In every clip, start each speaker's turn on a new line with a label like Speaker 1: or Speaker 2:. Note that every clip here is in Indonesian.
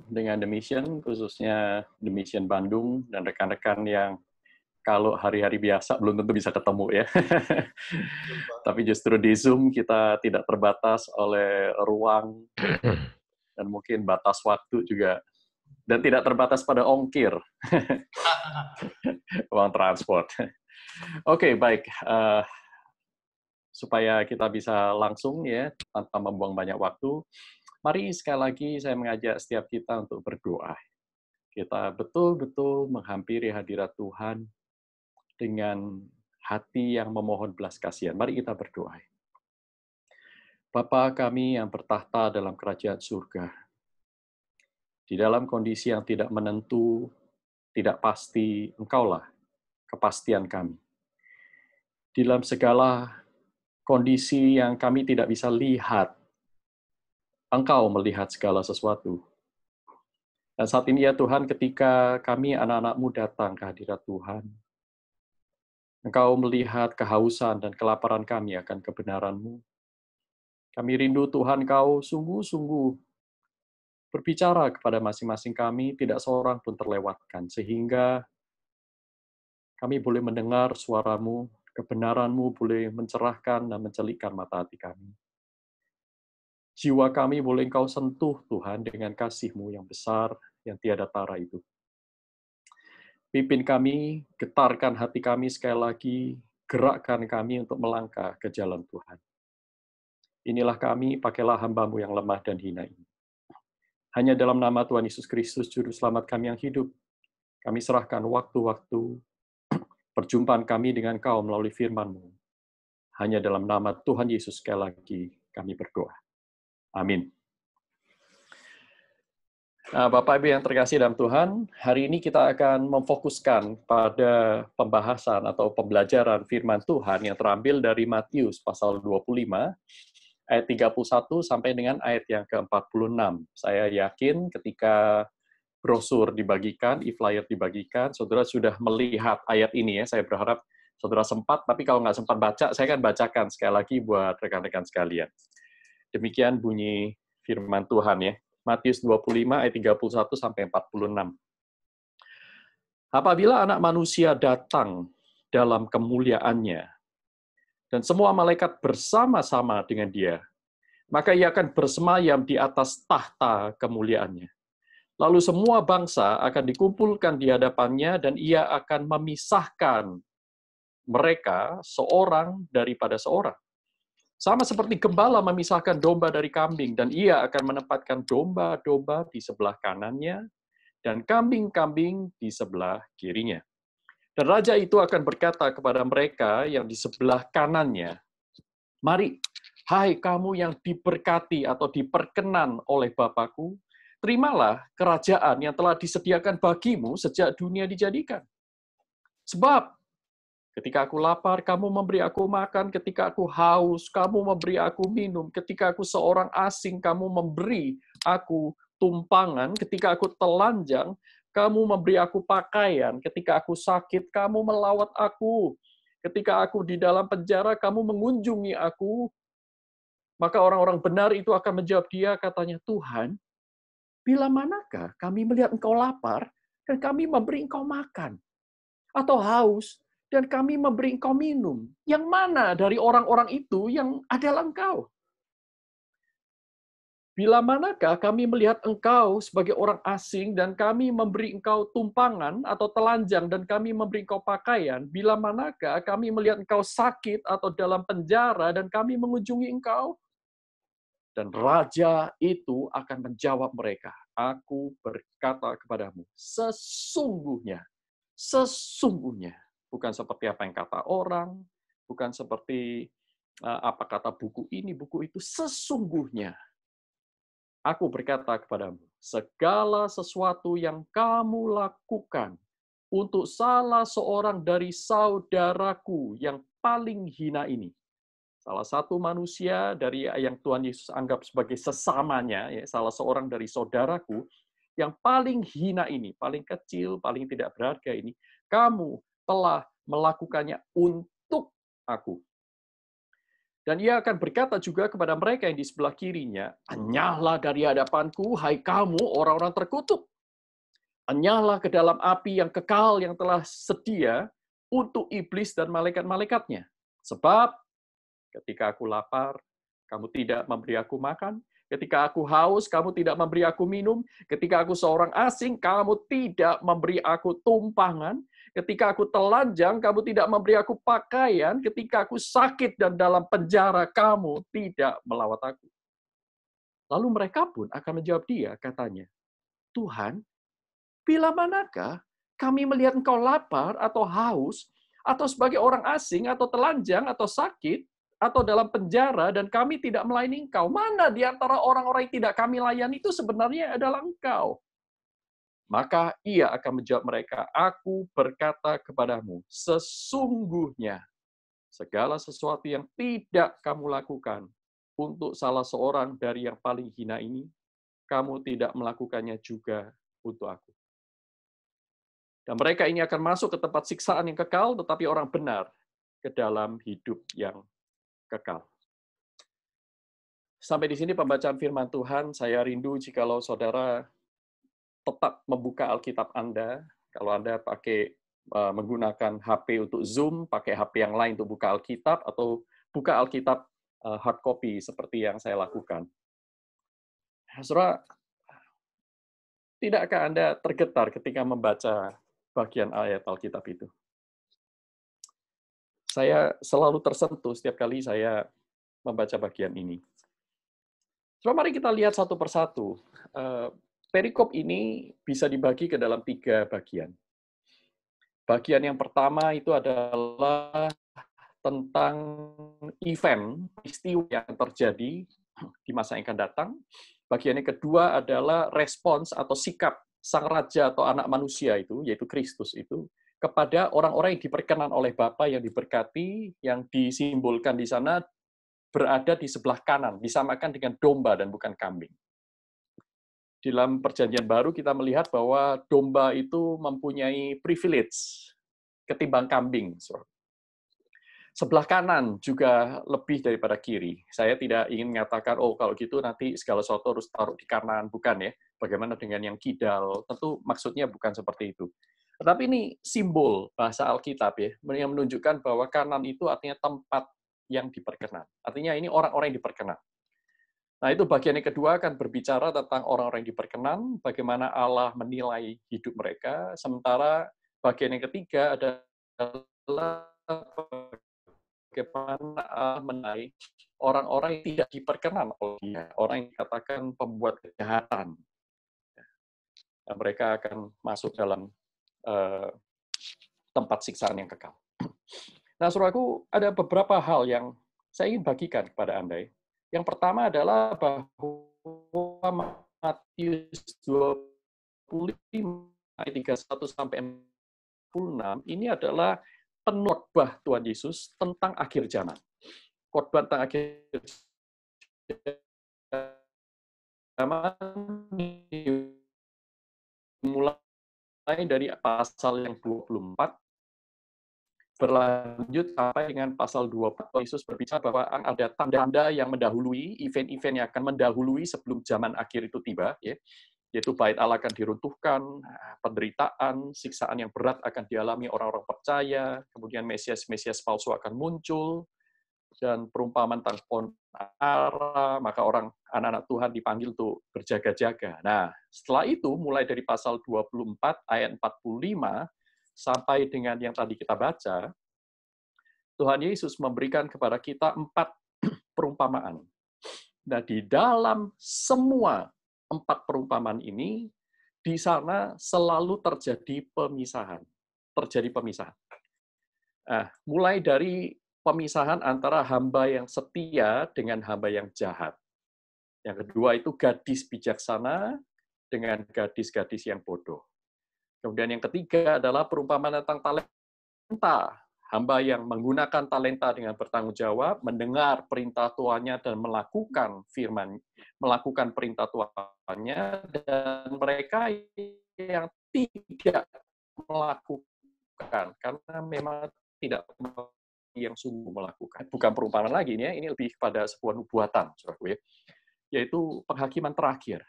Speaker 1: dengan The Mission, khususnya The Mission Bandung dan rekan-rekan yang kalau hari-hari biasa belum tentu bisa ketemu ya. Tapi justru di Zoom kita tidak terbatas oleh ruang dan mungkin batas waktu juga. Dan tidak terbatas pada ongkir, uang transport. Oke, baik. Supaya kita bisa langsung ya, tanpa membuang banyak waktu, mari sekali lagi saya mengajak setiap kita untuk berdoa. Kita betul-betul menghampiri hadirat Tuhan dengan hati yang memohon belas kasihan. Mari kita berdoa. Bapa kami yang bertahta dalam kerajaan surga, di dalam kondisi yang tidak menentu, tidak pasti, Engkaulah kepastian kami. Di dalam segala kondisi yang kami tidak bisa lihat, Engkau melihat segala sesuatu. Dan saat ini ya Tuhan, ketika kami anak-anak-Mu datang ke hadirat Tuhan, Engkau melihat kehausan dan kelaparan kami akan kebenaran-Mu. Kami rindu Tuhan Kau sungguh-sungguh berbicara kepada masing-masing kami, tidak seorang pun terlewatkan, sehingga kami boleh mendengar suara-Mu, kebenaran-Mu boleh mencerahkan dan mencelikkan mata hati kami. Jiwa kami boleh Engkau sentuh Tuhan dengan kasih-Mu yang besar, yang tiada tara itu. Pimpin kami, getarkan hati kami sekali lagi, gerakkan kami untuk melangkah ke jalan Tuhan. Inilah kami, pakailah hamba-Mu yang lemah dan hina ini. Hanya dalam nama Tuhan Yesus Kristus, Juru Selamat kami yang hidup, kami serahkan waktu-waktu perjumpaan kami dengan Kau melalui firman-Mu. Hanya dalam nama Tuhan Yesus sekali lagi kami berdoa. Amin. Nah, Bapak Ibu yang terkasih dalam Tuhan, hari ini kita akan memfokuskan pada pembahasan atau pembelajaran firman Tuhan yang terambil dari Matius pasal 25, ayat 31 sampai dengan ayat yang ke-46. Saya yakin ketika brosur dibagikan, e-flyer dibagikan, saudara sudah melihat ayat ini ya. Saya berharap saudara sempat, tapi kalau nggak sempat baca, saya akan bacakan sekali lagi buat rekan-rekan sekalian. Demikian bunyi firman Tuhan ya. Matius 25 ayat 31 sampai 46. Apabila Anak Manusia datang dalam kemuliaannya dan semua malaikat bersama-sama dengan Dia, maka Ia akan bersemayam di atas tahta kemuliaannya. Lalu semua bangsa akan dikumpulkan di hadapannya dan Ia akan memisahkan mereka seorang daripada seorang. Sama seperti gembala memisahkan domba dari kambing, dan Ia akan menempatkan domba-domba di sebelah kanannya dan kambing-kambing di sebelah kirinya. Dan raja itu akan berkata kepada mereka yang di sebelah kanannya, "Mari, hai kamu yang diberkati atau diperkenan oleh Bapa-Ku, terimalah kerajaan yang telah disediakan bagimu sejak dunia dijadikan. Sebab ketika aku lapar, kamu memberi aku makan. Ketika aku haus, kamu memberi aku minum. Ketika aku seorang asing, kamu memberi aku tumpangan. Ketika aku telanjang, kamu memberi aku pakaian. Ketika aku sakit, kamu melawat aku. Ketika aku di dalam penjara, kamu mengunjungi aku." Maka orang-orang benar itu akan menjawab dia, katanya, "Tuhan, bila manakah kami melihat engkau lapar, dan kami memberi engkau makan? Atau haus, dan kami memberi engkau minum? Yang mana dari orang-orang itu yang adalah engkau? Bila manakah kami melihat engkau sebagai orang asing, dan kami memberi engkau tumpangan atau telanjang, dan kami memberi engkau pakaian? Bila manakah kami melihat engkau sakit atau dalam penjara, dan kami mengunjungi engkau?" Dan raja itu akan menjawab mereka, "Aku berkata kepadamu, sesungguhnya, sesungguhnya, bukan seperti apa yang kata orang, bukan seperti apa kata buku ini, buku itu, sesungguhnya, aku berkata kepadamu, segala sesuatu yang kamu lakukan untuk salah seorang dari saudaraku yang paling hina ini, salah satu manusia dari yang Tuhan Yesus anggap sebagai sesamanya, ya, salah seorang dari saudaraku yang paling hina ini, paling kecil, paling tidak berharga ini, kamu telah melakukannya untuk aku." Dan ia akan berkata juga kepada mereka yang di sebelah kirinya, "Enyahlah dari hadapanku, hai kamu orang-orang terkutuk. Enyahlah ke dalam api yang kekal yang telah sedia untuk iblis dan malaikat-malaikatnya. Sebab ketika aku lapar, kamu tidak memberi aku makan. Ketika aku haus, kamu tidak memberi aku minum. Ketika aku seorang asing, kamu tidak memberi aku tumpangan. Ketika aku telanjang, kamu tidak memberi aku pakaian. Ketika aku sakit dan dalam penjara, kamu tidak melawat aku." Lalu mereka pun akan menjawab dia, katanya, "Tuhan, bila manakah kami melihat engkau lapar atau haus, atau sebagai orang asing, atau telanjang, atau sakit, atau dalam penjara, dan kami tidak melayani engkau? Mana di antara orang-orang yang tidak kami layani itu sebenarnya adalah engkau?" Maka ia akan menjawab mereka, "Aku berkata kepadamu, sesungguhnya segala sesuatu yang tidak kamu lakukan untuk salah seorang dari yang paling hina ini, kamu tidak melakukannya juga untuk aku." Dan mereka ini akan masuk ke tempat siksaan yang kekal, tetapi orang benar ke dalam hidup yang kekal. Sampai di sini pembacaan firman Tuhan. Saya rindu jikalau saudara tetap membuka Alkitab Anda. Kalau Anda menggunakan HP untuk Zoom, pakai HP yang lain untuk buka Alkitab, atau buka Alkitab hard copy seperti yang saya lakukan. Saudara, tidakkah Anda tergetar ketika membaca bagian ayat Alkitab itu? Saya selalu tersentuh setiap kali saya membaca bagian ini. Coba mari kita lihat satu persatu. Perikop ini bisa dibagi ke dalam 3 bagian. Bagian yang pertama itu adalah tentang event, peristiwa yang terjadi di masa yang akan datang. Bagian yang kedua adalah respons atau sikap sang raja atau anak manusia itu, yaitu Kristus itu, kepada orang-orang yang diperkenan oleh Bapa, yang diberkati, yang disimbolkan di sana berada di sebelah kanan, disamakan dengan domba dan bukan kambing. Di dalam Perjanjian Baru kita melihat bahwa domba itu mempunyai privilege ketimbang kambing. Sebelah kanan juga lebih daripada kiri. Saya tidak ingin mengatakan, oh kalau gitu nanti segala sesuatu harus taruh di kanan. Bukan ya. Bagaimana dengan yang kidal? Tentu maksudnya bukan seperti itu. Tetapi ini simbol bahasa Alkitab ya, yang menunjukkan bahwa kanan itu artinya tempat yang diperkenan. Artinya ini orang-orang yang diperkenan. Nah, itu bagian yang kedua akan berbicara tentang orang-orang yang diperkenan, bagaimana Allah menilai hidup mereka, sementara bagian yang ketiga adalah bagaimana Allah menilai orang-orang yang tidak diperkenan oleh Dia, orang yang dikatakan pembuat kejahatan. Dan mereka akan masuk dalam tempat siksaan yang kekal. Nah, saudaraku, ada beberapa hal yang saya ingin bagikan kepada Anda. Yang pertama adalah bahwa Matius 25 ayat 31 sampai 46 ini adalah penotbah Tuhan Yesus tentang akhir zaman. Khotbah tentang akhir zaman dimulai dari pasal yang 24 berlanjut sampai dengan pasal 24, Yesus berbicara bahwa ada tanda-tanda yang mendahului, event-event yang akan mendahului sebelum zaman akhir itu tiba, ya, yaitu bait Allah akan diruntuhkan, penderitaan, siksaan yang berat akan dialami orang-orang percaya, kemudian Mesias-Mesias palsu akan muncul, dan perumpamaan tentang pohon ara, maka anak-anak Tuhan dipanggil untuk berjaga-jaga. Nah, setelah itu, mulai dari pasal 24 ayat 45, sampai dengan yang tadi kita baca, Tuhan Yesus memberikan kepada kita 4 perumpamaan. Nah, di dalam semua 4 perumpamaan ini, di sana selalu terjadi pemisahan. Nah, mulai dari pemisahan antara hamba yang setia dengan hamba yang jahat. Yang kedua itu gadis bijaksana dengan gadis-gadis yang bodoh. Kemudian yang ketiga adalah perumpamaan tentang talenta. Hamba yang menggunakan talenta dengan bertanggung jawab, mendengar perintah tuannya dan melakukan melakukan perintah tuannya, dan mereka yang tidak melakukan karena memang tidak yang sungguh melakukan. Bukan perumpamaan lagi ini lebih kepada sebuah nubuatan, saudaraku ya. Yaitu penghakiman terakhir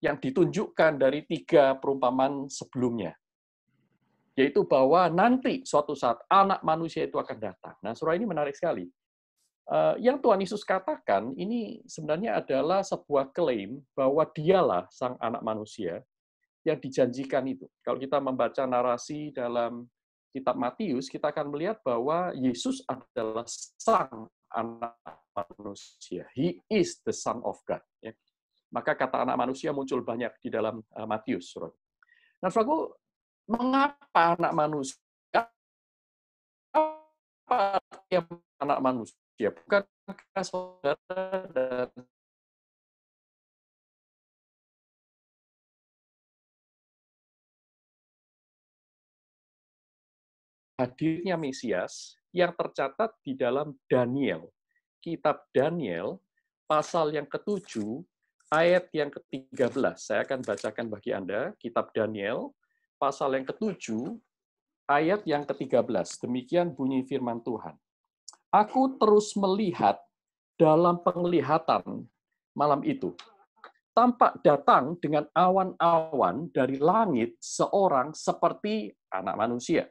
Speaker 1: yang ditunjukkan dari 3 perumpamaan sebelumnya. Yaitu bahwa nanti suatu saat anak manusia itu akan datang. Nah, saudara, ini menarik sekali. Yang Tuhan Yesus katakan ini sebenarnya adalah sebuah klaim bahwa dialah sang anak manusia yang dijanjikan itu. Kalau kita membaca narasi dalam kitab Matius, kita akan melihat bahwa Yesus adalah sang anak manusia. He is the Son of God. Ya. Maka kata anak manusia muncul banyak di dalam Matius. Nah, saudaraku, mengapa anak manusia? Apa artinya anak manusia? Bukankah saudara dan hadirnya Mesias yang tercatat di dalam Daniel. Kitab Daniel, pasal yang ke-7, ayat yang ke-13. Saya akan bacakan bagi Anda, kitab Daniel, pasal yang ke-7, ayat yang ke-13. Demikian bunyi firman Tuhan. Aku terus melihat dalam penglihatan malam itu. Tampak datang dengan awan-awan dari langit seorang seperti anak manusia.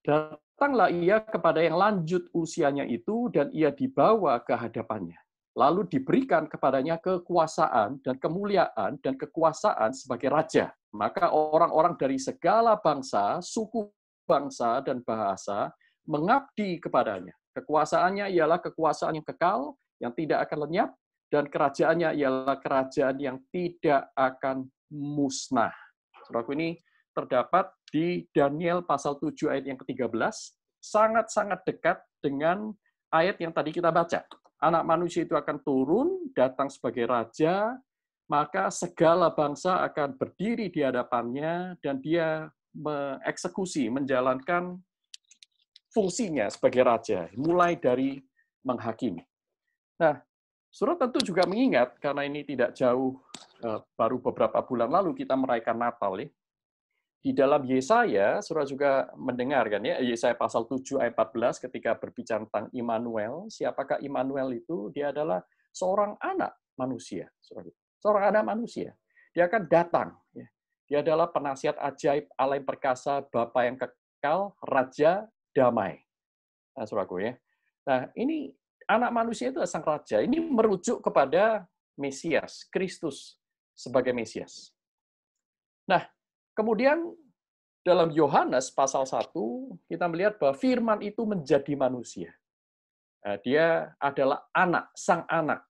Speaker 1: Datanglah ia kepada yang lanjut usianya itu, dan ia dibawa ke hadapannya. Lalu diberikan kepadanya kekuasaan dan kemuliaan dan kekuasaan sebagai raja. Maka orang-orang dari segala bangsa, suku bangsa, dan bahasa mengabdi kepadanya. Kekuasaannya ialah kekuasaan yang kekal, yang tidak akan lenyap, dan kerajaannya ialah kerajaan yang tidak akan musnah. Saudaraku, ini terdapat di Daniel pasal 7 ayat yang ke-13, sangat-sangat dekat dengan ayat yang tadi kita baca. Anak manusia itu akan turun, datang sebagai raja, maka segala bangsa akan berdiri di hadapannya, dan dia mengeksekusi, menjalankan fungsinya sebagai raja, mulai dari menghakimi. Nah, saudara tentu juga mengingat, karena ini tidak jauh, baru beberapa bulan lalu kita merayakan Natal, ya. Di dalam Yesaya, saudara juga mendengar kan ya, Yesaya pasal 7 ayat 14 ketika berbicara tentang Immanuel. Siapakah Immanuel itu? Dia adalah seorang anak manusia, saudara. Seorang anak manusia. Dia akan datang. Ya. Dia adalah penasihat ajaib, Allah yang perkasa, Bapa yang kekal, Raja damai. Nah, saudaraku ya. Nah, ini anak manusia itu sang raja. Ini merujuk kepada Mesias, Kristus sebagai Mesias. Nah, kemudian dalam Yohanes pasal 1, kita melihat bahwa firman itu menjadi manusia. Nah, dia adalah anak, sang anak.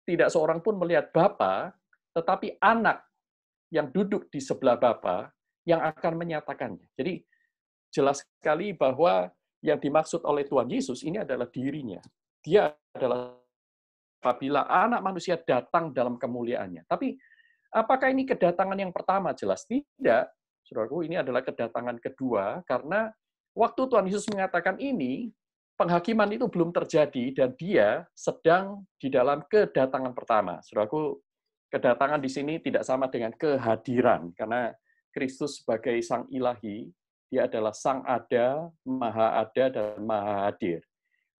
Speaker 1: Tidak seorang pun melihat Bapa, tetapi anak yang duduk di sebelah Bapa yang akan menyatakannya. Jadi, jelas sekali bahwa yang dimaksud oleh Tuhan Yesus ini adalah dirinya. Dia adalah apabila anak manusia datang dalam kemuliaannya. Tapi apakah ini kedatangan yang pertama? Jelas tidak. Saudaraku, ini adalah kedatangan kedua, karena waktu Tuhan Yesus mengatakan ini, penghakiman itu belum terjadi, dan dia sedang di dalam kedatangan pertama. Saudaraku, kedatangan di sini tidak sama dengan kehadiran, karena Kristus sebagai Sang Ilahi, dia adalah Sang Ada, Maha Ada, dan Maha Hadir.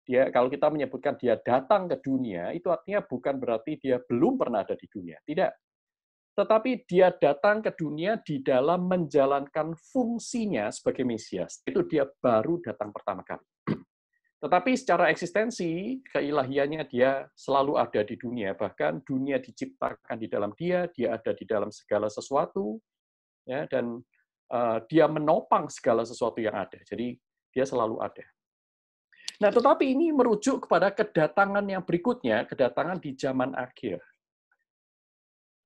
Speaker 1: Dia, kalau kita menyebutkan dia datang ke dunia, itu artinya bukan berarti dia belum pernah ada di dunia. Tidak. Tetapi dia datang ke dunia di dalam menjalankan fungsinya sebagai Mesias. Itu dia baru datang pertama kali. Tetapi secara eksistensi, keilahiannya dia selalu ada di dunia. Bahkan dunia diciptakan di dalam dia ada di dalam segala sesuatu, ya, dan dia menopang segala sesuatu yang ada. Jadi dia selalu ada. Nah, tetapi ini merujuk kepada kedatangan yang berikutnya, kedatangan di zaman akhir.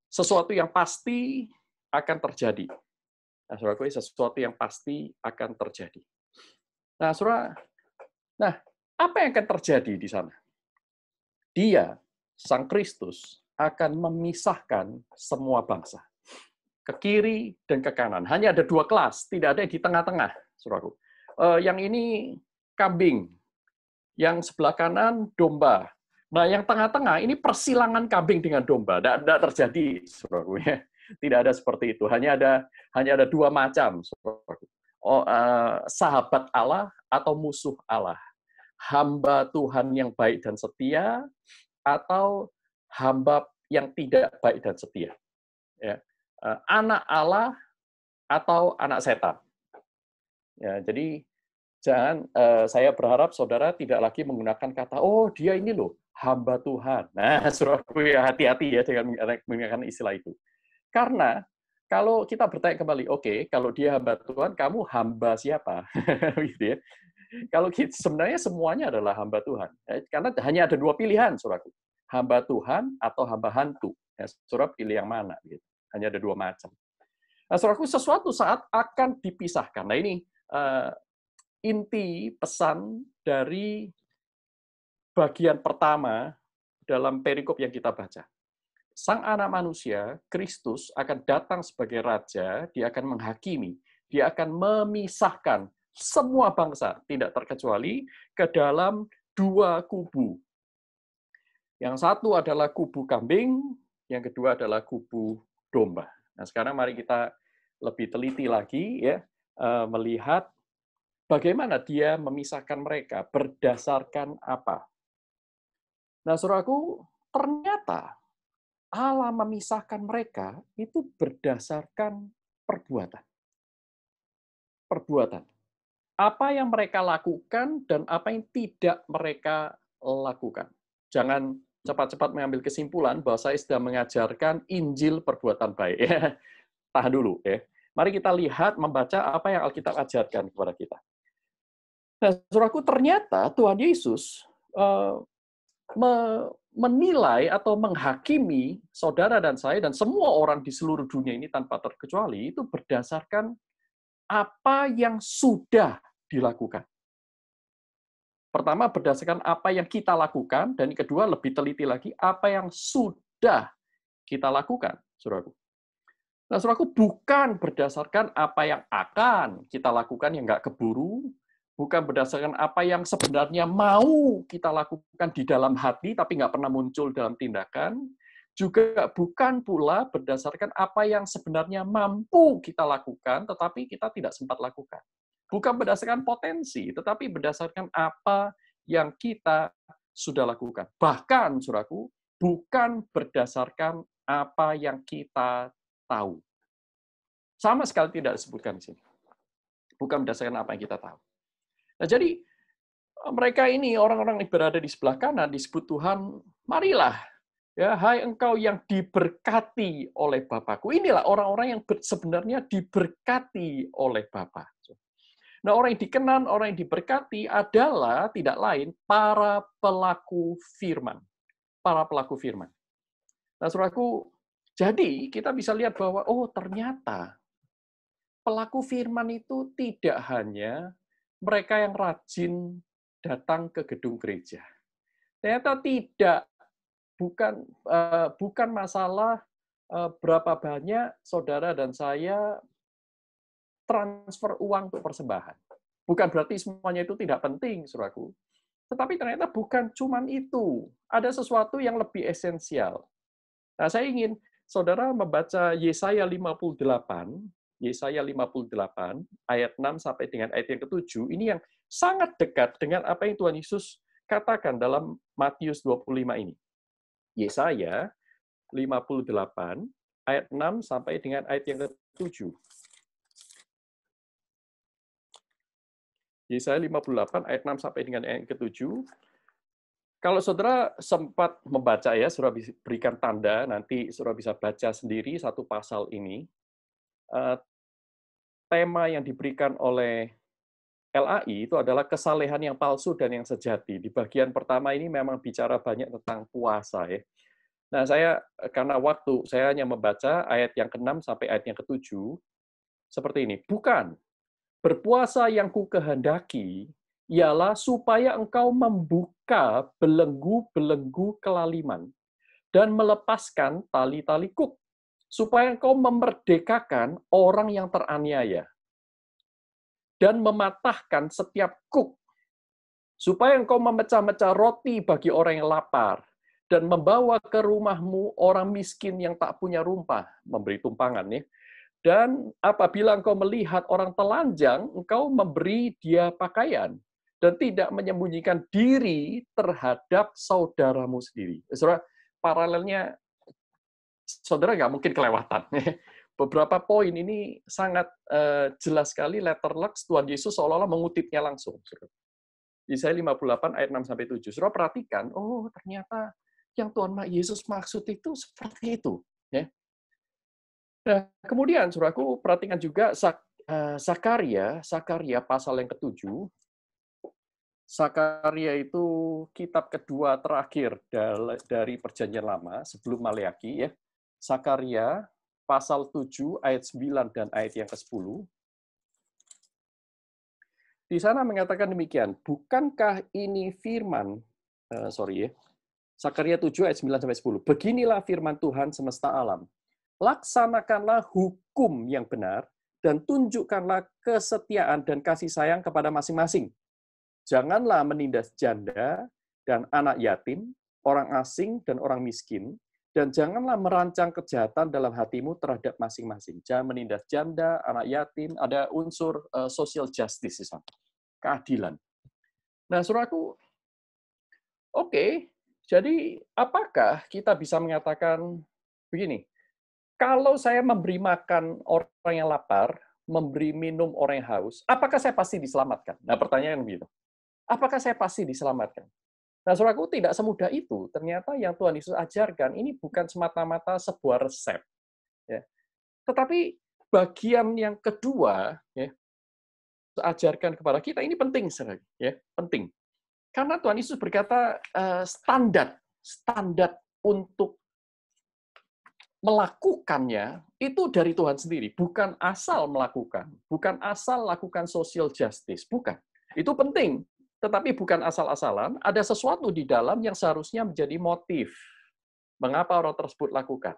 Speaker 1: Sesuatu yang pasti akan terjadi. Nah, saudaraku, sesuatu yang pasti akan terjadi. Nah, saudara, apa yang akan terjadi di sana? Dia, Sang Kristus, akan memisahkan semua bangsa. Ke kiri dan ke kanan. Hanya ada 2 kelas, tidak ada yang di tengah-tengah, saudaraku. Yang ini kambing, yang sebelah kanan domba. Nah, yang tengah-tengah ini persilangan kambing dengan domba. Tidak terjadi, saudaraku. Tidak ada seperti itu. Hanya ada 2 macam, saudaraku. sahabat Allah atau musuh Allah, hamba Tuhan yang baik dan setia atau hamba yang tidak baik dan setia, ya. Anak Allah atau anak setan. Ya, jadi jangan, saya berharap saudara tidak lagi menggunakan kata, oh dia ini loh hamba Tuhan. Nah, saudaraku ya hati-hati ya dengan menggunakan istilah itu. Karena kalau kita bertanya kembali, oke, kalau dia hamba Tuhan, kamu hamba siapa? Gitu ya. Kalau sebenarnya semuanya adalah hamba Tuhan. Karena hanya ada dua pilihan, saudaraku. Hamba Tuhan atau hamba hantu. Ya, saudara pilih yang mana? Gitu. Hanya ada dua macam. Nah, saudaraku, sesuatu saat akan dipisahkan. Nah, ini inti pesan dari bagian pertama dalam perikop yang kita baca. Sang anak manusia, Kristus, akan datang sebagai raja, dia akan menghakimi, dia akan memisahkan semua bangsa, tidak terkecuali, ke dalam dua kubu. Yang satu adalah kubu kambing, yang kedua adalah kubu domba. Nah, sekarang mari kita lebih teliti lagi, ya, melihat bagaimana dia memisahkan mereka, berdasarkan apa. Nah, saudaraku, ternyata Allah memisahkan mereka itu berdasarkan perbuatan. Perbuatan. Apa yang mereka lakukan dan apa yang tidak mereka lakukan. Jangan cepat-cepat mengambil kesimpulan bahwa saya sedang mengajarkan Injil perbuatan baik. Tahan dulu, ya. Mari kita lihat, membaca apa yang Alkitab ajarkan kepada kita. Nah, saudaraku, ternyata Tuhan Yesus menilai atau menghakimi saudara dan saya dan semua orang di seluruh dunia ini tanpa terkecuali itu berdasarkan apa yang sudah dilakukan. Pertama, berdasarkan apa yang kita lakukan, dan kedua, lebih teliti lagi, apa yang sudah kita lakukan, saudaraku. Nah, saudaraku, bukan berdasarkan apa yang akan kita lakukan yang nggak keburu, bukan berdasarkan apa yang sebenarnya mau kita lakukan di dalam hati, tapi nggak pernah muncul dalam tindakan, juga bukan pula berdasarkan apa yang sebenarnya mampu kita lakukan, tetapi kita tidak sempat lakukan. Bukan berdasarkan potensi, tetapi berdasarkan apa yang kita sudah lakukan. Bahkan, saudaraku, bukan berdasarkan apa yang kita tahu. Sama sekali tidak disebutkan di sini. Bukan berdasarkan apa yang kita tahu. Nah, jadi mereka ini, orang-orang yang berada di sebelah kanan, disebut Tuhan, marilah, ya, hai engkau yang diberkati oleh Bapakku. Inilah orang-orang yang sebenarnya diberkati oleh Bapa. Nah, orang yang dikenan, orang yang diberkati adalah tidak lain para pelaku firman. Para pelaku firman. Nah, saudaraku, jadi kita bisa lihat bahwa, oh ternyata pelaku firman itu tidak hanya mereka yang rajin datang ke gedung gereja. Ternyata tidak, bukan masalah berapa banyak saudara dan saya transfer uang untuk persembahan. Bukan berarti semuanya itu tidak penting, saudaraku. Tetapi ternyata bukan cuma itu. Ada sesuatu yang lebih esensial. Nah, saya ingin saudara membaca Yesaya 58, Yesaya 58, ayat 6 sampai dengan ayat yang ke-7. Ini yang sangat dekat dengan apa yang Tuhan Yesus katakan dalam Matius 25 ini. Yesaya 58, ayat 6 sampai dengan ayat yang ke-7. Yesaya 58 ayat 6 sampai dengan ayat ke-7. Kalau saudara sempat membaca ya, saudara berikan tanda, nanti saudara bisa baca sendiri satu pasal ini. Tema yang diberikan oleh LAI itu adalah kesalehan yang palsu dan yang sejati. Di bagian pertama ini memang bicara banyak tentang puasa ya. Nah, saya karena waktu, saya hanya membaca ayat yang ke-6 sampai ayat yang ke-7 seperti ini. Bukan berpuasa yang ku kehendaki ialah supaya engkau membuka belenggu-belenggu kelaliman dan melepaskan tali-tali kuk, supaya engkau memerdekakan orang yang teraniaya dan mematahkan setiap kuk, supaya engkau memecah-mecah roti bagi orang yang lapar dan membawa ke rumahmu orang miskin yang tak punya rumpah, memberi tumpangan ya, Dan apabila engkau melihat orang telanjang, engkau memberi dia pakaian. Dan tidak menyembunyikan diri terhadap saudaramu sendiri. Saudara, paralelnya, saudara nggak mungkin kelewatan. Beberapa poin ini sangat jelas sekali, letterlux Tuhan Yesus seolah-olah mengutipnya langsung. Yesaya 58 ayat 6-7. Saudara perhatikan, oh ternyata yang Tuhan Yesus maksud itu seperti itu. Ya. Nah, kemudian, saudaraku, perhatikan juga Zakaria pasal yang ke-7. Zakaria itu kitab kedua terakhir dari Perjanjian Lama sebelum Maleaki, ya. Zakaria pasal 7 ayat 9 dan ayat yang ke-10. Di sana mengatakan demikian, bukankah ini firman, Zakaria 7 ayat 9-10. Beginilah firman Tuhan semesta alam. Laksanakanlah hukum yang benar dan tunjukkanlah kesetiaan dan kasih sayang kepada masing-masing. Janganlah menindas janda dan anak yatim, orang asing dan orang miskin, dan janganlah merancang kejahatan dalam hatimu terhadap masing-masing. Jangan menindas janda, anak yatim, ada unsur social justice di sana, keadilan. Nah, saudaraku, oke, jadi apakah kita bisa mengatakan begini, kalau saya memberi makan orang yang lapar, memberi minum orang yang haus, apakah saya pasti diselamatkan? Nah, pertanyaan begitu. Apakah saya pasti diselamatkan? Nah, saudaraku, tidak semudah itu. Ternyata yang Tuhan Yesus ajarkan ini bukan semata-mata sebuah resep. Ya. Tetapi bagian yang kedua, ya, ajarkan kepada kita, ini penting, saudara. Ya, penting. Karena Tuhan Yesus berkata, standar untuk melakukannya itu dari Tuhan sendiri, bukan asal melakukan, bukan asal lakukan social justice, bukan. Itu penting, tetapi bukan asal-asalan, ada sesuatu di dalam yang seharusnya menjadi motif mengapa orang tersebut lakukan.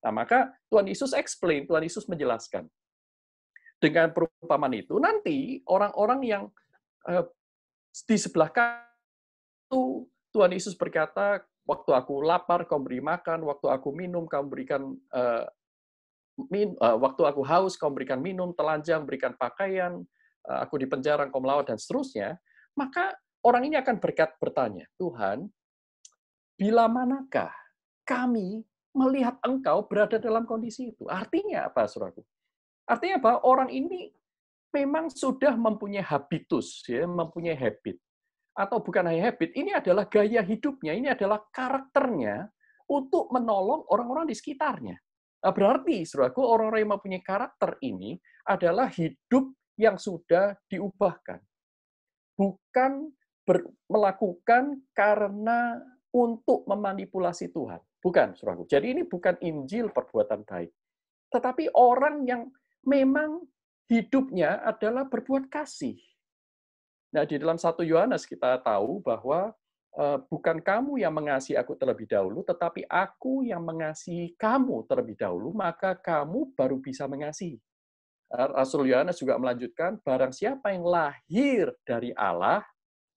Speaker 1: Nah, maka Tuhan Yesus explain, Tuhan Yesus menjelaskan. Dengan perumpamaan itu, nanti orang-orang yang di sebelah kanan itu Tuhan Yesus berkata, waktu aku lapar, kau beri makan. Waktu aku minum, kau berikan waktu aku haus, kau berikan minum. Telanjang, berikan pakaian. Aku di penjara, kau melawat, dan seterusnya. Maka orang ini akan bertanya, Tuhan, bila manakah kami melihat Engkau berada dalam kondisi itu? Artinya apa, saudaraku? Artinya apa? Orang ini memang sudah mempunyai habitus, ya, mempunyai habit. Atau bukan hanya habit, ini adalah gaya hidupnya, ini adalah karakternya untuk menolong orang-orang di sekitarnya. Nah, berarti, saudaraku, orang-orang yang mempunyai karakter ini adalah hidup yang sudah diubahkan. Bukan melakukan karena untuk memanipulasi Tuhan. Bukan, saudaraku. Jadi ini bukan Injil perbuatan baik. Tetapi orang yang memang hidupnya adalah berbuat kasih. Nah, di dalam 1 Yohanes kita tahu bahwa bukan kamu yang mengasihi aku terlebih dahulu, tetapi aku yang mengasihi kamu terlebih dahulu, maka kamu baru bisa mengasihi. Rasul Yohanes juga melanjutkan, barang siapa yang lahir dari Allah,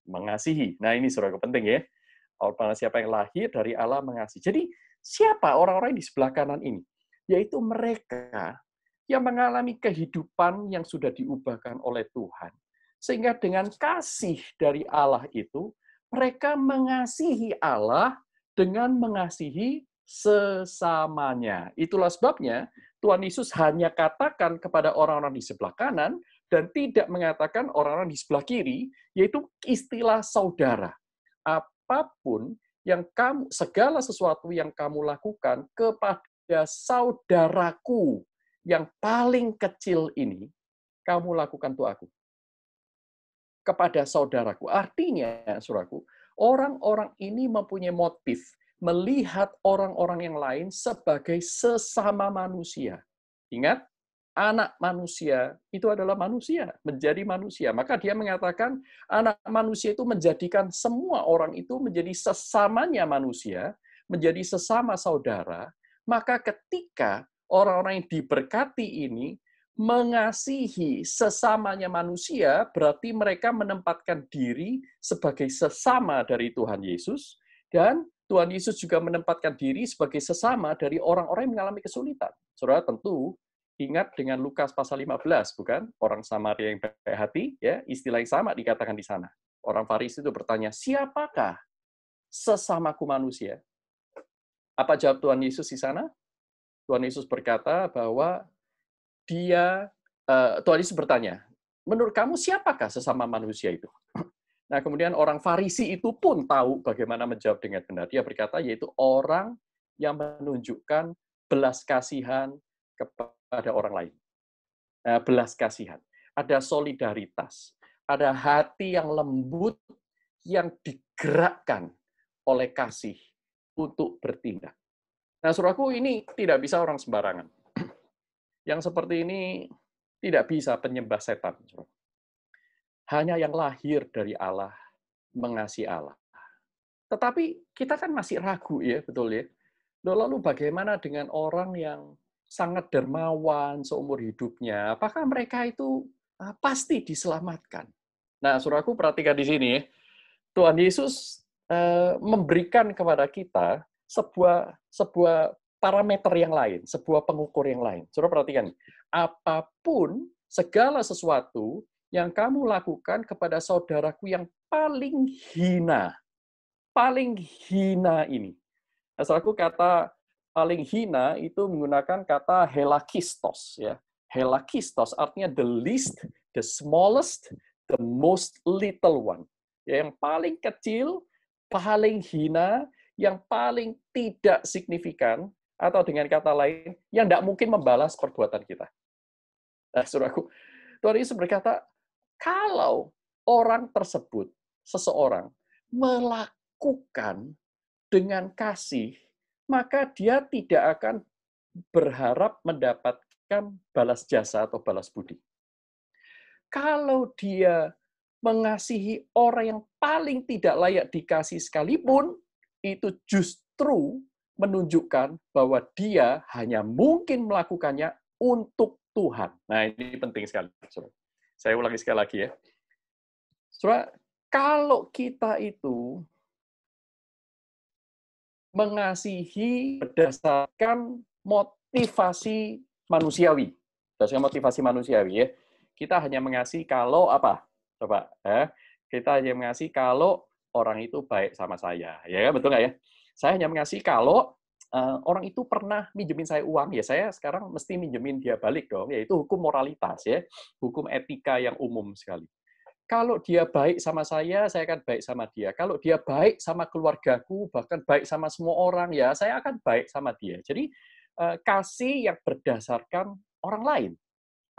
Speaker 1: mengasihi. Nah, ini saudara penting ya. Barang siapa yang lahir dari Allah, mengasihi. Jadi, siapa orang-orang di sebelah kanan ini? Yaitu mereka yang mengalami kehidupan yang sudah diubahkan oleh Tuhan. Sehingga dengan kasih dari Allah itu, mereka mengasihi Allah dengan mengasihi sesamanya. Itulah sebabnya Tuhan Yesus hanya katakan kepada orang-orang di sebelah kanan dan tidak mengatakan orang-orang di sebelah kiri, yaitu istilah saudara. Apapun yang segala sesuatu yang kamu lakukan kepada saudaraku yang paling kecil ini, kamu lakukan untuk aku. Kepada saudaraku. Artinya, saudaraku, orang-orang ini mempunyai motif melihat orang-orang yang lain sebagai sesama manusia. Ingat, anak manusia itu adalah manusia, menjadi manusia. Maka dia mengatakan, anak manusia itu menjadikan semua orang itu menjadi sesamanya manusia, menjadi sesama saudara. Maka ketika orang-orang yang diberkati ini mengasihi sesamanya manusia, berarti mereka menempatkan diri sebagai sesama dari Tuhan Yesus, dan Tuhan Yesus juga menempatkan diri sebagai sesama dari orang-orang yang mengalami kesulitan. Saudara, tentu ingat dengan Lukas pasal 15, bukan? Orang Samaria yang baik hati, ya, istilah yang sama dikatakan di sana. Orang Farisi itu bertanya, siapakah sesamaku manusia? Apa jawab Tuhan Yesus di sana? Tuhan Yesus berkata bahwa Tuhan Yesus bertanya, menurut kamu siapakah sesama manusia itu? Nah, kemudian orang Farisi itu pun tahu bagaimana menjawab dengan benar. Dia berkata, yaitu orang yang menunjukkan belas kasihan kepada orang lain. Belas kasihan. Ada solidaritas. Ada hati yang lembut yang digerakkan oleh kasih untuk bertindak. Nah, saudaraku, ini tidak bisa orang sembarangan. Yang seperti ini tidak bisa penyembah setan. Hanya yang lahir dari Allah mengasihi Allah. Tetapi kita kan masih ragu ya, betul ya. Lalu bagaimana dengan orang yang sangat dermawan seumur hidupnya? Apakah mereka itu pasti diselamatkan? Nah, saudaraku perhatikan di sini ya. Tuhan Yesus memberikan kepada kita sebuah parameter yang lain, sebuah pengukur yang lain. Saudara perhatikan, apapun segala sesuatu yang kamu lakukan kepada saudaraku yang paling hina ini. Nah, saudaraku, kata paling hina itu menggunakan kata helakistos ya. Helakistos artinya the least, the smallest, the most little one. Ya, yang paling kecil, paling hina, yang paling tidak signifikan, atau dengan kata lain, yang tidak mungkin membalas perbuatan kita. Nah, saudaraku, Tuhan Yesus berkata, kalau orang tersebut, seseorang, melakukan dengan kasih, maka dia tidak akan berharap mendapatkan balas jasa atau balas budi. Kalau dia mengasihi orang yang paling tidak layak dikasih sekalipun, itu justru menunjukkan bahwa dia hanya mungkin melakukannya untuk Tuhan. Nah, ini penting sekali. Saya ulangi sekali lagi ya. Saudara, kalau kita itu mengasihi berdasarkan motivasi manusiawi. Berdasarkan motivasi manusiawi ya. Kita hanya mengasihi kalau apa? Coba kita hanya mengasihi kalau orang itu baik sama saya. Ya, betul nggak ya? Saya hanya mengasihi kalau orang itu pernah minjemin saya uang, ya saya sekarang mesti minjemin dia balik dong. Yaitu hukum moralitas ya. Hukum etika yang umum sekali. Kalau dia baik sama saya akan baik sama dia. Kalau dia baik sama keluargaku, bahkan baik sama semua orang, ya saya akan baik sama dia. Jadi, kasih yang berdasarkan orang lain.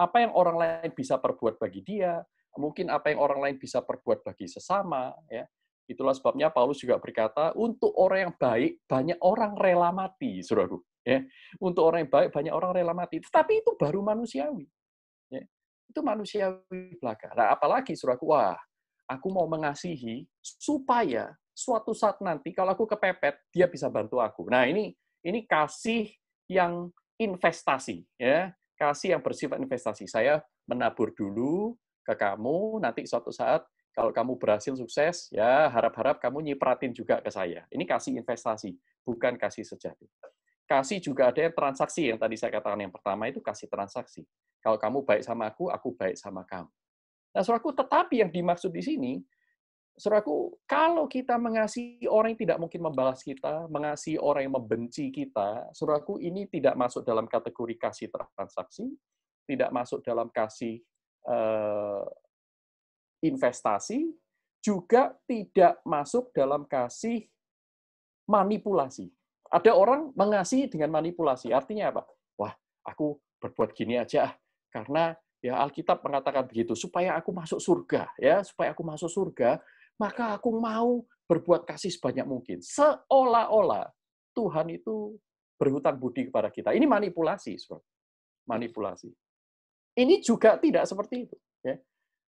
Speaker 1: Apa yang orang lain bisa perbuat bagi dia, mungkin apa yang orang lain bisa perbuat bagi sesama. Ya. Itulah sebabnya Paulus juga berkata, untuk orang yang baik, banyak orang rela mati, saudaraku. Ya. Untuk orang yang baik, banyak orang rela mati. Tetapi itu baru manusiawi. Ya. Itu manusiawi belaka. Nah, apalagi saudaraku, wah, aku mau mengasihi supaya suatu saat nanti kalau aku kepepet, dia bisa bantu aku. Nah, ini kasih yang investasi, ya. Kasih yang bersifat investasi. Saya menabur dulu ke kamu, nanti suatu saat kalau kamu berhasil sukses, ya harap-harap kamu nyipratin juga ke saya. Ini kasih investasi, bukan kasih sejati. Kasih juga ada yang transaksi, yang tadi saya katakan yang pertama itu kasih transaksi. Kalau kamu baik sama aku baik sama kamu. Nah, saudaraku, tetapi yang dimaksud di sini, saudaraku, kalau kita mengasihi orang yang tidak mungkin membalas kita, mengasihi orang yang membenci kita, saudaraku, ini tidak masuk dalam kategori kasih transaksi, tidak masuk dalam kasih investasi, juga tidak masuk dalam kasih manipulasi. Ada orang mengasihi dengan manipulasi. Artinya apa? Wah, aku berbuat gini aja karena ya Alkitab mengatakan begitu, supaya aku masuk surga, ya, supaya aku masuk surga, maka aku mau berbuat kasih sebanyak mungkin. Seolah-olah Tuhan itu berhutang budi kepada kita. Ini manipulasi, Saudara. Manipulasi. Ini juga tidak seperti itu, ya.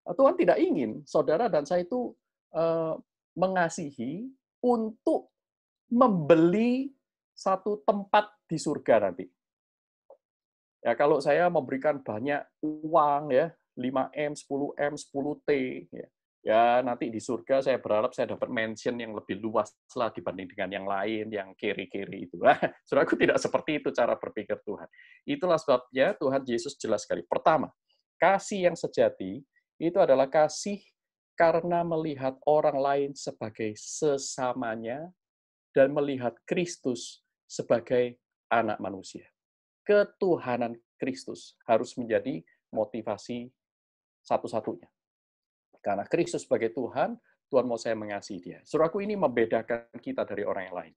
Speaker 1: Tuhan tidak ingin saudara dan saya itu mengasihi untuk membeli satu tempat di surga nanti. Ya, kalau saya memberikan banyak uang ya, 5M, 10M, 10T, ya, Ya, nanti di surga saya berharap saya dapat mention yang lebih luas lah dibanding dengan yang lain, yang kiri-kiri itu. Saudaraku, tidak seperti itu cara berpikir Tuhan. Itulah sebabnya Tuhan Yesus jelas sekali. Pertama, kasih yang sejati itu adalah kasih karena melihat orang lain sebagai sesamanya dan melihat Kristus sebagai anak manusia. Ketuhanan Kristus harus menjadi motivasi satu-satunya. Karena Kristus sebagai Tuhan, Tuhan mau saya mengasihi dia. Saudaraku, ini membedakan kita dari orang yang lain.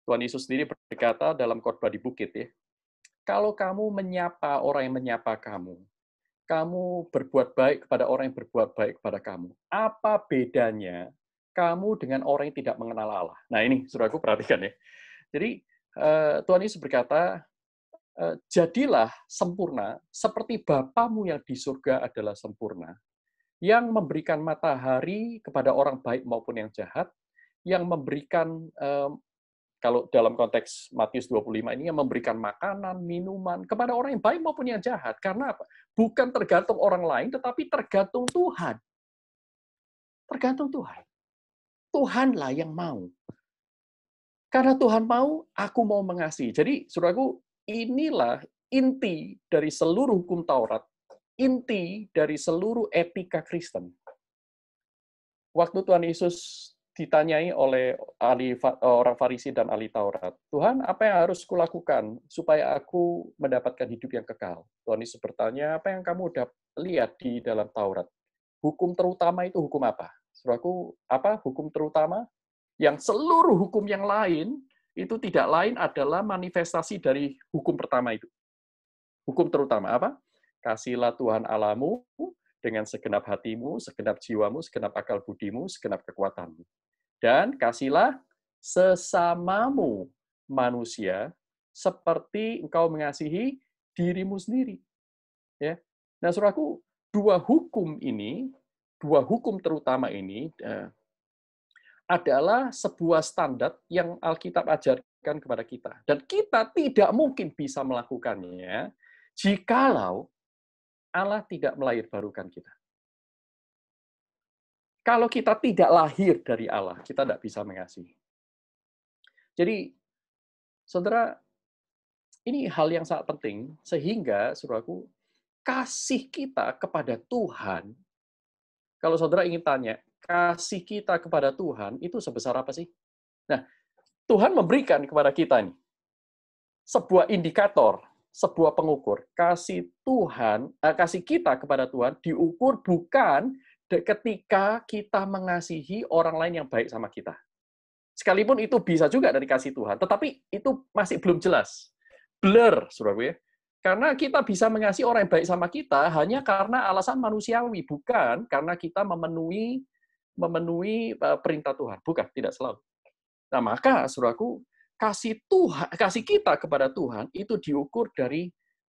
Speaker 1: Tuhan Yesus sendiri berkata dalam khotbah di bukit, ya, kalau kamu menyapa orang yang menyapa kamu berbuat baik kepada orang yang berbuat baik kepada kamu, apa bedanya kamu dengan orang yang tidak mengenal Allah? Nah ini, saudaraku, perhatikan ya. Jadi, Tuhan Yesus berkata, jadilah sempurna seperti Bapamu yang di surga adalah sempurna, yang memberikan matahari kepada orang baik maupun yang jahat, yang memberikan, kalau dalam konteks Matius 25 ini, yang memberikan makanan, minuman kepada orang yang baik maupun yang jahat. Karena apa? Bukan tergantung orang lain, tetapi tergantung Tuhan. Tergantung Tuhan. Tuhanlah yang mau. Karena Tuhan mau, aku mau mengasihi. Jadi, saudaraku, inilah inti dari seluruh hukum Taurat, inti dari seluruh etika Kristen. Waktu Tuhan Yesus ditanyai oleh orang Farisi dan ahli Taurat, Tuhan, apa yang harus kulakukan supaya aku mendapatkan hidup yang kekal? Tuhan Yesus bertanya, apa yang kamu udah lihat di dalam Taurat? Hukum terutama itu hukum apa? Saudaraku, apa hukum terutama? Yang seluruh hukum yang lain itu tidak lain adalah manifestasi dari hukum pertama itu. Hukum terutama apa? Kasihlah Tuhan Allahmu dengan segenap hatimu, segenap jiwamu, segenap akal budimu, segenap kekuatanmu. Dan kasihlah sesamamu manusia seperti engkau mengasihi dirimu sendiri. Ya. Nah, saudaraku, dua hukum terutama ini adalah sebuah standar yang Alkitab ajarkan kepada kita. Dan kita tidak mungkin bisa melakukannya jikalau Allah tidak melahirbarukan kita. Kalau kita tidak lahir dari Allah, kita tidak bisa mengasihi. Jadi, saudara, ini hal yang sangat penting, sehingga, saudaraku, kasih kita kepada Tuhan, kalau saudara ingin tanya, kasih kita kepada Tuhan itu sebesar apa sih? Nah, Tuhan memberikan kepada kita ini sebuah indikator, sebuah pengukur. Kasih kita kepada Tuhan diukur bukan ketika kita mengasihi orang lain yang baik sama kita. Sekalipun itu bisa juga dari kasih Tuhan, tetapi itu masih belum jelas. Blur, saudara ya. Karena kita bisa mengasihi orang yang baik sama kita hanya karena alasan manusiawi, bukan karena kita memenuhi perintah Tuhan. Bukan, tidak selalu. Nah, maka, saudaraku, kasih kita kepada Tuhan itu diukur dari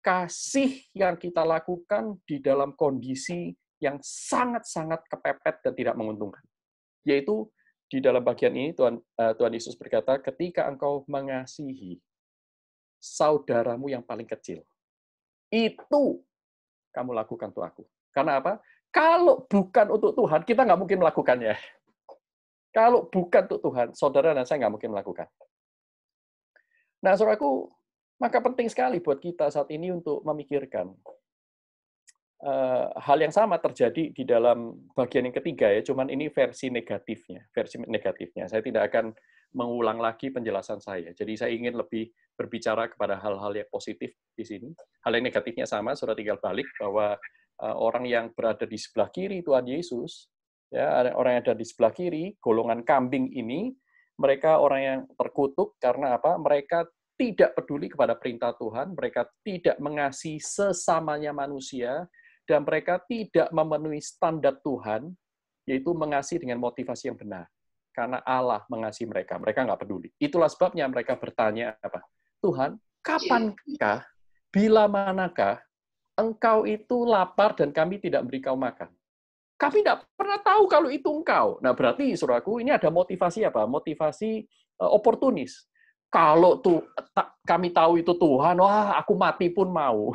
Speaker 1: kasih yang kita lakukan di dalam kondisi yang sangat-sangat kepepet dan tidak menguntungkan. Yaitu di dalam bagian ini Tuhan Yesus berkata, ketika engkau mengasihi saudaramu yang paling kecil, itu kamu lakukan untuk aku. Karena apa? Kalau bukan untuk Tuhan, kita nggak mungkin melakukannya. Kalau bukan untuk Tuhan, saudara dan saya nggak mungkin melakukan. Nah, saudaraku, maka penting sekali buat kita saat ini untuk memikirkan hal yang sama terjadi di dalam bagian yang ketiga ya, cuman ini versi negatifnya. Saya tidak akan mengulang lagi penjelasan saya. Jadi saya ingin lebih berbicara kepada hal-hal yang positif di sini. Hal yang negatifnya sama, saudara tinggal balik bahwa orang yang berada di sebelah kiri Tuhan Yesus, ya, orang yang ada di sebelah kiri, golongan kambing ini, mereka orang yang terkutuk karena apa? Mereka tidak peduli kepada perintah Tuhan, mereka tidak mengasihi sesamanya manusia, dan mereka tidak memenuhi standar Tuhan, yaitu mengasihi dengan motivasi yang benar. Karena Allah mengasihi mereka, mereka nggak peduli. Itulah sebabnya mereka bertanya apa? Tuhan, kapankah, bila manakah engkau itu lapar dan kami tidak beri kau makan? Kami tidak pernah tahu kalau itu engkau. Nah, berarti, saudaraku, ini ada motivasi apa? Motivasi oportunis. Kalau kami tahu itu Tuhan, wah, aku mati pun mau.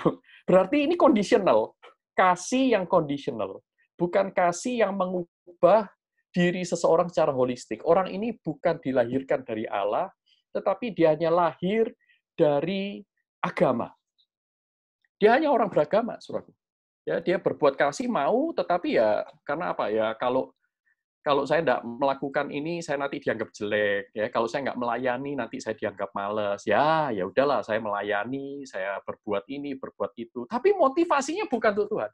Speaker 1: Berarti ini conditional. Kasih yang conditional. bukan kasih yang mengubah diri seseorang secara holistik. Orang ini bukan dilahirkan dari Allah, tetapi dia hanya lahir dari agama. Dia hanya orang beragama, saudaraku. Ya, dia berbuat kasih mau, tetapi ya karena apa ya? Kalau saya tidak melakukan ini, saya nanti dianggap jelek. Ya, kalau saya nggak melayani, nanti saya dianggap malas. Ya, ya udahlah, saya melayani, saya berbuat ini, berbuat itu. Tapi motivasinya bukan untuk Tuhan.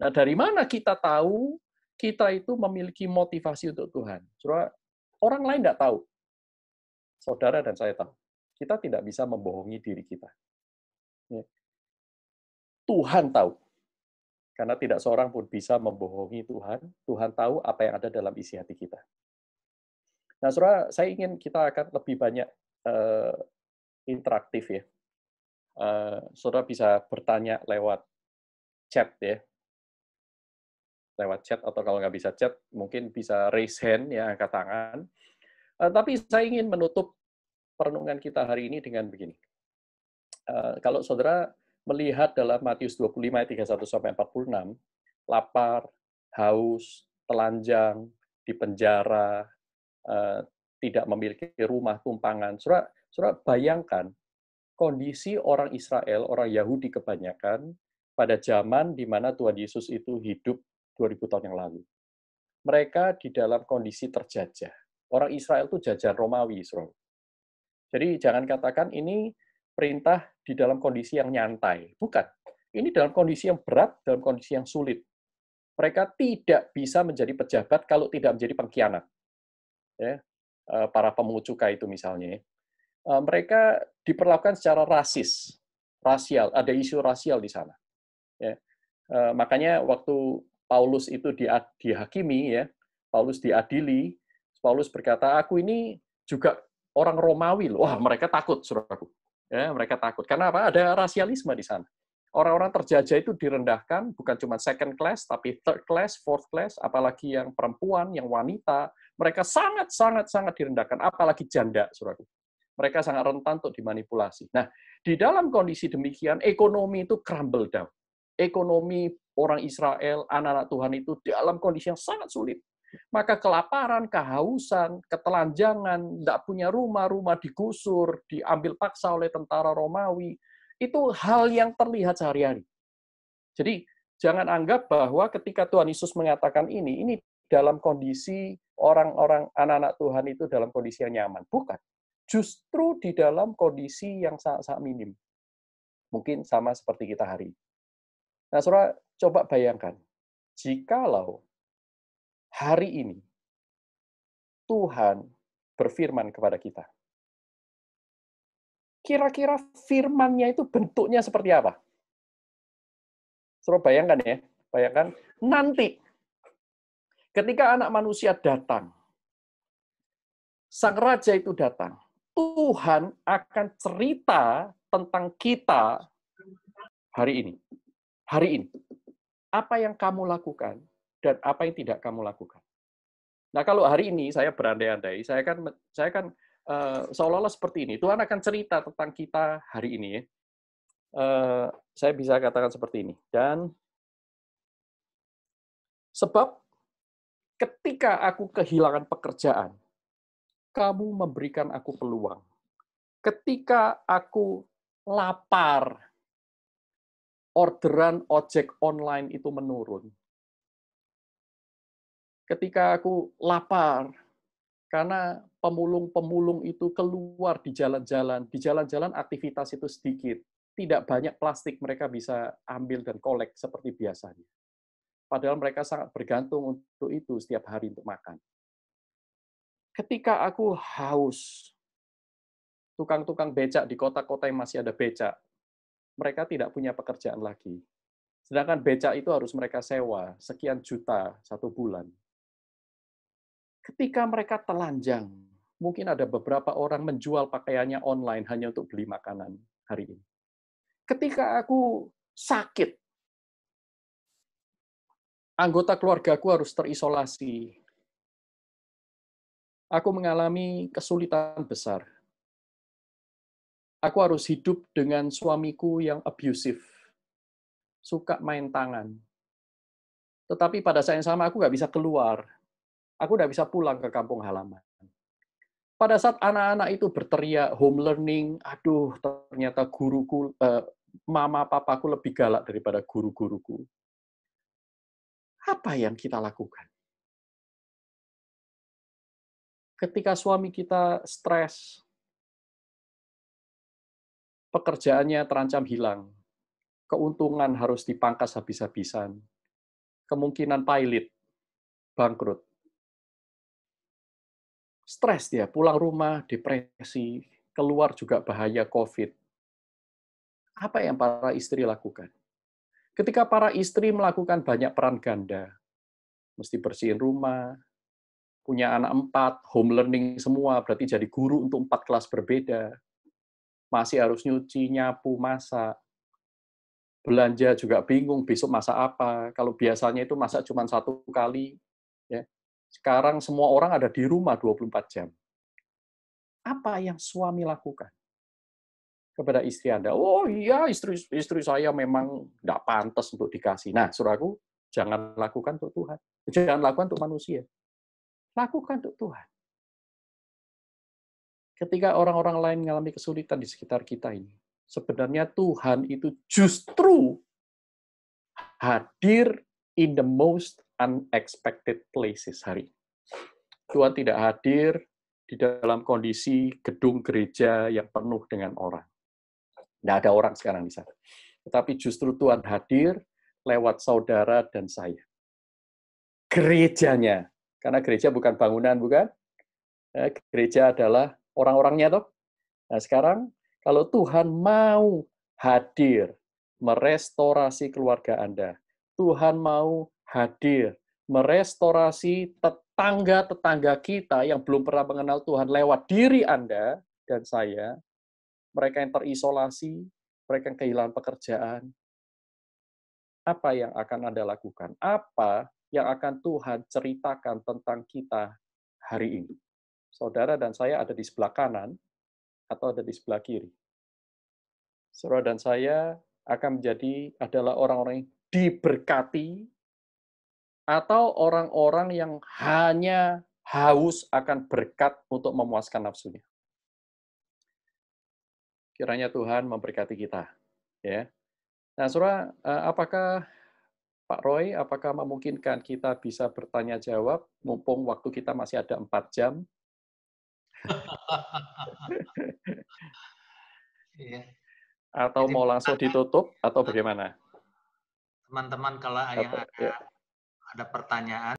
Speaker 1: Nah, dari mana kita tahu kita itu memiliki motivasi untuk Tuhan? Saudara, orang lain tidak tahu. Saudara dan saya tahu. Kita tidak bisa membohongi diri kita. Ya. Tuhan tahu. Karena tidak seorang pun bisa membohongi Tuhan. Tuhan tahu apa yang ada dalam isi hati kita. Nah, saudara, saya ingin kita akan lebih banyak interaktif ya. Saudara bisa bertanya lewat chat ya. Lewat chat, atau kalau nggak bisa chat, mungkin bisa raise hand, ya, angkat tangan. Tapi saya ingin menutup perenungan kita hari ini dengan begini. Kalau saudara melihat dalam Matius 25 ayat 31-46, lapar, haus, telanjang, di penjara, tidak memiliki rumah tumpangan. Saudara bayangkan kondisi orang Israel, orang Yahudi kebanyakan, pada zaman di mana Tuhan Yesus itu hidup 2000 tahun yang lalu. Mereka di dalam kondisi terjajah. Orang Israel itu jajahan Romawi, saudara. Jadi jangan katakan ini perintah di dalam kondisi yang nyantai. Bukan. Ini dalam kondisi yang berat, dalam kondisi yang sulit. Mereka tidak bisa menjadi pejabat kalau tidak menjadi pengkhianat. Ya, para pemungut cukai itu misalnya. Mereka diperlakukan secara rasial, ada isu rasial di sana. Ya. Makanya waktu Paulus itu dihakimi, ya, Paulus diadili, Paulus berkata, aku ini juga orang Romawi loh. Wah, mereka takut, saudaraku. Ya, mereka takut. Karena apa? Ada rasialisme di sana. Orang-orang terjajah itu direndahkan, bukan cuma second class, tapi third class, fourth class, apalagi yang perempuan, yang wanita, mereka sangat direndahkan, apalagi janda, saudaraku. Mereka sangat rentan untuk dimanipulasi. Nah, di dalam kondisi demikian, ekonomi itu crumble down. Ekonomi orang Israel, anak-anak Tuhan itu dalam kondisi yang sangat sulit. Maka kelaparan, kehausan, ketelanjangan, tidak punya rumah digusur, diambil paksa oleh tentara Romawi, itu hal yang terlihat sehari-hari. Jadi, jangan anggap bahwa ketika Tuhan Yesus mengatakan ini dalam kondisi orang-orang, anak-anak Tuhan itu dalam kondisi yang nyaman. Bukan. Justru di dalam kondisi yang sangat minim. Mungkin sama seperti kita hari ini. Nah, saudara, coba bayangkan, jikalau hari ini Tuhan berfirman kepada kita, kira-kira firman-Nya itu bentuknya seperti apa? Saudara bayangkan ya, bayangkan nanti ketika Anak Manusia datang, Sang Raja itu datang, Tuhan akan cerita tentang kita hari ini. Hari ini. Apa yang kamu lakukan dan apa yang tidak kamu lakukan. Nah, kalau hari ini saya berandai-andai, saya kan seolah-olah seperti ini. Tuhan akan cerita tentang kita hari ini ya. Saya bisa katakan seperti ini. Dan sebab ketika aku kehilangan pekerjaan, kamu memberikan aku peluang. Ketika aku lapar, orderan ojek online itu menurun. Ketika aku lapar, karena pemulung-pemulung itu keluar di jalan-jalan aktivitas itu sedikit. Tidak banyak plastik mereka bisa ambil dan kolek seperti biasanya. Padahal mereka sangat bergantung untuk itu setiap hari untuk makan. Ketika aku haus, tukang-tukang becak di kota-kota yang masih ada becak, mereka tidak punya pekerjaan lagi. Sedangkan becak itu harus mereka sewa sekian juta satu bulan. Ketika mereka telanjang, mungkin ada beberapa orang menjual pakaiannya online hanya untuk beli makanan hari ini. Ketika aku sakit, anggota keluargaku harus terisolasi. Aku mengalami kesulitan besar. Aku harus hidup dengan suamiku yang abusive, suka main tangan. Tetapi pada saat yang sama aku nggak bisa keluar. Aku nggak bisa pulang ke kampung halaman. Pada saat anak-anak itu berteriak home learning, aduh ternyata guruku, mama papaku lebih galak daripada guru-guruku. Apa yang kita lakukan? Ketika suami kita stres, pekerjaannya terancam hilang, keuntungan harus dipangkas habis-habisan, kemungkinan pilot, bangkrut. Stres dia, pulang rumah, depresi, keluar juga bahaya COVID. Apa yang para istri lakukan? Ketika para istri melakukan banyak peran ganda, mesti bersihin rumah, punya anak 4, home learning semua, berarti jadi guru untuk 4 kelas berbeda, masih harus nyuci, nyapu, masak, belanja juga bingung besok masak apa, kalau biasanya itu masak cuma 1 kali, ya. Sekarang semua orang ada di rumah 24 jam. Apa yang suami lakukan kepada istri Anda? Oh iya, istri saya memang nggak pantas untuk dikasih. Nah, saudaraku, jangan lakukan untuk Tuhan. Jangan lakukan untuk manusia. Lakukan untuk Tuhan. Ketika orang-orang lain mengalami kesulitan di sekitar kita ini, sebenarnya Tuhan itu justru hadir in the most unexpected places hari ini. Tuhan tidak hadir di dalam kondisi gedung gereja yang penuh dengan orang. Tidak ada orang sekarang di sana. Tetapi justru Tuhan hadir lewat saudara dan saya. Gerejanya. Karena gereja bukan bangunan, bukan? Gereja adalah orang-orangnya, toh. Nah, sekarang kalau Tuhan mau hadir merestorasi keluarga Anda, Tuhan mau hadir merestorasi tetangga-tetangga kita yang belum pernah mengenal Tuhan lewat diri Anda dan saya, mereka yang terisolasi, mereka yang kehilangan pekerjaan, apa yang akan Anda lakukan? Apa yang akan Tuhan ceritakan tentang kita hari ini? Saudara dan saya ada di sebelah kanan atau ada di sebelah kiri? Saudara dan saya akan menjadi adalah orang-orang yang diberkati atau orang-orang yang hanya haus akan berkat untuk memuaskan nafsunya. Kiranya Tuhan memberkati kita, ya. Nah, saudara, apakah Pak Roy, apakah memungkinkan kita bisa bertanya jawab mumpung waktu kita masih ada 4 jam?
Speaker 2: Iya.
Speaker 1: Atau
Speaker 2: Jadi
Speaker 1: mau langsung ditutup atau bagaimana?
Speaker 2: teman-teman kalau yang
Speaker 1: Atau, ya.
Speaker 2: ada pertanyaan